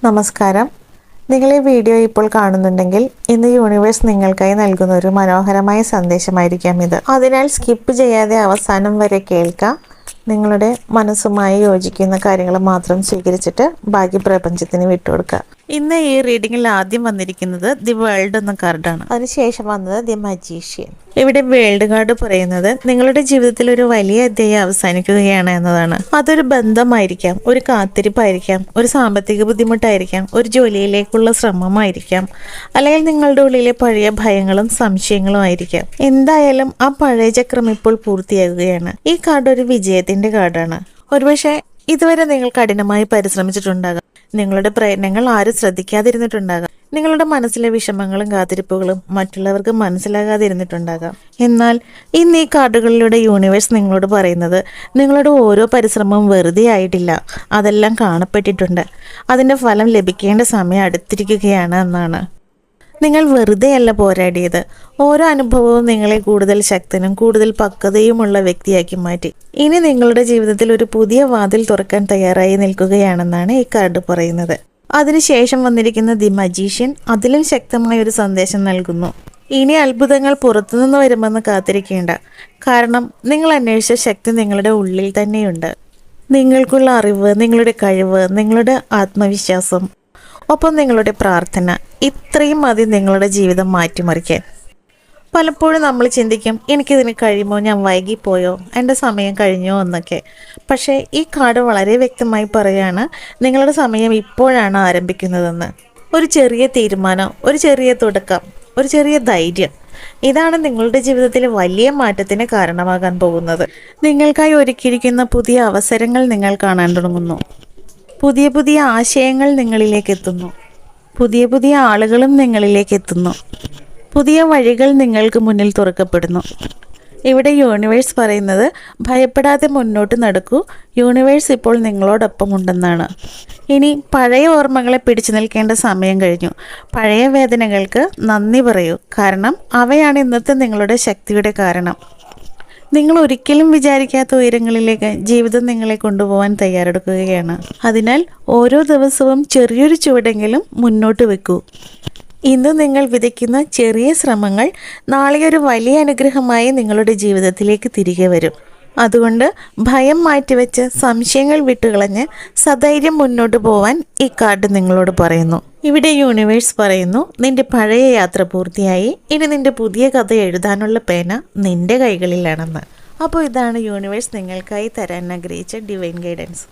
നമസ്കാരം. നിങ്ങൾ ഈ വീഡിയോ ഇപ്പോൾ കാണുന്നുണ്ടെങ്കിൽ ഇന്ന് യൂണിവേഴ്സ് നിങ്ങൾക്കായി നൽകുന്ന ഒരു മനോഹരമായ സന്ദേശമായിരിക്കാം ഇത്. അതിനാൽ സ്കിപ്പ് ചെയ്യാതെ അവസാനം വരെ കേൾക്കാം. നിങ്ങളുടെ മനസ്സുമായി യോജിക്കുന്ന കാര്യങ്ങൾ മാത്രം സ്വീകരിച്ചിട്ട് ബാക്കി പ്രപഞ്ചത്തിന് വിട്ടുകൊടുക്കുക. ഇന്ന് ഈ റീഡിങ്ങിൽ ആദ്യം വന്നിരിക്കുന്നത് ദി വേൾഡ് എന്ന കാർഡാണ്. അതിനുശേഷം വന്നത് ദി മജീഷ്യൻ. ഇവിടെ വേൾഡ് കാർഡ് പറയുന്നത് നിങ്ങളുടെ ജീവിതത്തിൽ ഒരു വലിയ അധ്യായം അവസാനിക്കുകയാണ് എന്നതാണ്. അതൊരു ബന്ധമായിരിക്കാം, ഒരു കാത്തിരിപ്പായിരിക്കാം, ഒരു സാമ്പത്തിക ബുദ്ധിമുട്ടായിരിക്കാം, ഒരു ജോലിയിലേക്കുള്ള ശ്രമമായിരിക്കാം, അല്ലെങ്കിൽ നിങ്ങളുടെ ഉള്ളിലെ പഴയ ഭയങ്ങളും സംശയങ്ങളും ആയിരിക്കാം. എന്തായാലും ആ പഴയ ചക്രം ഇപ്പോൾ പൂർത്തിയാകുകയാണ്. ഈ കാർഡ് ഒരു വിജയത്തിന്റെ കാർഡാണ്. ഒരുപക്ഷെ ഇതുവരെ നിങ്ങൾ കഠിനമായി പരിശ്രമിച്ചിട്ടുണ്ടാകാം. നിങ്ങളുടെ പ്രയത്നങ്ങൾ ആരും ശ്രദ്ധിക്കാതിരുന്നിട്ടുണ്ടാകാം. നിങ്ങളുടെ മനസ്സിലെ വിഷമങ്ങളും കാത്തിരിപ്പുകളും മറ്റുള്ളവർക്ക് മനസ്സിലാകാതിരുന്നിട്ടുണ്ടാകാം. എന്നാൽ ഇന്ന് ഈ കാർഡുകളിലൂടെ യൂണിവേഴ്സ് നിങ്ങളോട് പറയുന്നത് നിങ്ങളുടെ ഓരോ പരിശ്രമവും വെറുതെ ആയിട്ടില്ല, അതെല്ലാം കാണപ്പെട്ടിട്ടുണ്ട്. അതിൻ്റെ ഫലം ലഭിക്കേണ്ട സമയം അടുത്തിരിക്കുകയാണ് എന്നാണ്. നിങ്ങൾ വെറുതെയല്ല പോരാടിയത്. ഓരോ അനുഭവവും നിങ്ങളെ കൂടുതൽ ശക്തനും കൂടുതൽ പക്വതയുമുള്ള വ്യക്തിയാക്കി മാറ്റി. ഇനി നിങ്ങളുടെ ജീവിതത്തിൽ ഒരു പുതിയ വാതിൽ തുറക്കാൻ തയ്യാറായി നിൽക്കുകയാണെന്നാണ് ഈ കാർഡ് പറയുന്നത്. അതിനുശേഷം വന്നിരിക്കുന്ന ദി മജീഷ്യൻ അതിലും ശക്തമായ ഒരു സന്ദേശം നൽകുന്നു. ഇനി അത്ഭുതങ്ങൾ പുറത്തുനിന്ന് വരുമെന്ന് കാത്തിരിക്കേണ്ട. കാരണം നിങ്ങൾ അന്വേഷിച്ച ശക്തി നിങ്ങളുടെ ഉള്ളിൽ തന്നെയുണ്ട്. നിങ്ങൾക്കുള്ള അറിവ്, നിങ്ങളുടെ കഴിവ്, നിങ്ങളുടെ ആത്മവിശ്വാസം, ഒപ്പം നിങ്ങളുടെ പ്രാർത്ഥന, ഇത്രയും മതി നിങ്ങളുടെ ജീവിതം മാറ്റിമറിക്കാൻ. പലപ്പോഴും നമ്മൾ ചിന്തിക്കും, എനിക്കിതിന് കഴിയുമോ, ഞാൻ വൈകിപ്പോയോ, എൻ്റെ സമയം കഴിഞ്ഞോ എന്നൊക്കെ. പക്ഷേ ഈ കാർഡ് വളരെ വ്യക്തമായി പറയുകയാണ് നിങ്ങളുടെ സമയം ഇപ്പോഴാണ് ആരംഭിക്കുന്നതെന്ന്. ഒരു ചെറിയ തീരുമാനം, ഒരു ചെറിയ തുടക്കം, ഒരു ചെറിയ ധൈര്യം, ഇതാണ് നിങ്ങളുടെ ജീവിതത്തിലെ വലിയ മാറ്റത്തിന് കാരണമാകാൻ പോകുന്നത്. നിങ്ങൾക്കായി ഒരുക്കിയിരിക്കുന്ന പുതിയ അവസരങ്ങൾ നിങ്ങൾ കാണാൻ തുടങ്ങുന്നു. പുതിയ പുതിയ ആശയങ്ങൾ നിങ്ങളിലേക്ക് എത്തുന്നു. പുതിയ പുതിയ ആളുകളും നിങ്ങളിലേക്ക് എത്തുന്നു. പുതിയ വഴികൾ നിങ്ങൾക്ക് മുന്നിൽ തുറക്കപ്പെടുന്നു. ഇവിടെ യൂണിവേഴ്സ് പറയുന്നത് ഭയപ്പെടാതെ മുന്നോട്ട് നടക്കൂ, യൂണിവേഴ്സ് ഇപ്പോൾ നിങ്ങളോടൊപ്പം ഉണ്ടെന്നാണ്. ഇനി പഴയ ഓർമ്മകളെ പിടിച്ചു നിൽക്കേണ്ട സമയം കഴിഞ്ഞു. പഴയ വേദനകൾക്ക് നന്ദി പറയൂ, കാരണം അവയാണ് ഇന്നത്തെ നിങ്ങളുടെ ശക്തിയുടെ കാരണം. നിങ്ങൾ ഒരിക്കലും വിചാരിക്കാത്ത ഉയരങ്ങളിലേക്ക് ജീവിതം നിങ്ങളെ കൊണ്ടുപോകാൻ തയ്യാറെടുക്കുകയാണ്. അതിനാൽ ഓരോ ദിവസവും ചെറിയൊരു ചുവടെങ്കിലും മുന്നോട്ട് വെക്കൂ. ഇന്ന് നിങ്ങൾ വിതയ്ക്കുന്ന ചെറിയ ശ്രമങ്ങൾ നാളെ ഒരു വലിയ അനുഗ്രഹമായി നിങ്ങളുടെ ജീവിതത്തിലേക്ക് തിരികെ വരും. അതുകൊണ്ട് ഭയം മാറ്റിവെച്ച് സംശയങ്ങൾ വിട്ടുകളഞ്ഞ് സധൈര്യം മുന്നോട്ട് പോവാൻ ഈ കാർഡ് നിങ്ങളോട് പറയുന്നു. ഇവിടെ യൂണിവേഴ്സ് പറയുന്നു നിന്റെ പഴയ യാത്ര പൂർത്തിയായി, ഇനി നിന്റെ പുതിയ കഥ എഴുതാനുള്ള പേന നിന്റെ കൈകളിലാണെന്ന്. അപ്പോൾ ഇതാണ് യൂണിവേഴ്സ് നിങ്ങൾക്കായി തരാൻ ആഗ്രഹിച്ച ഡിവൈൻ ഗൈഡൻസ്.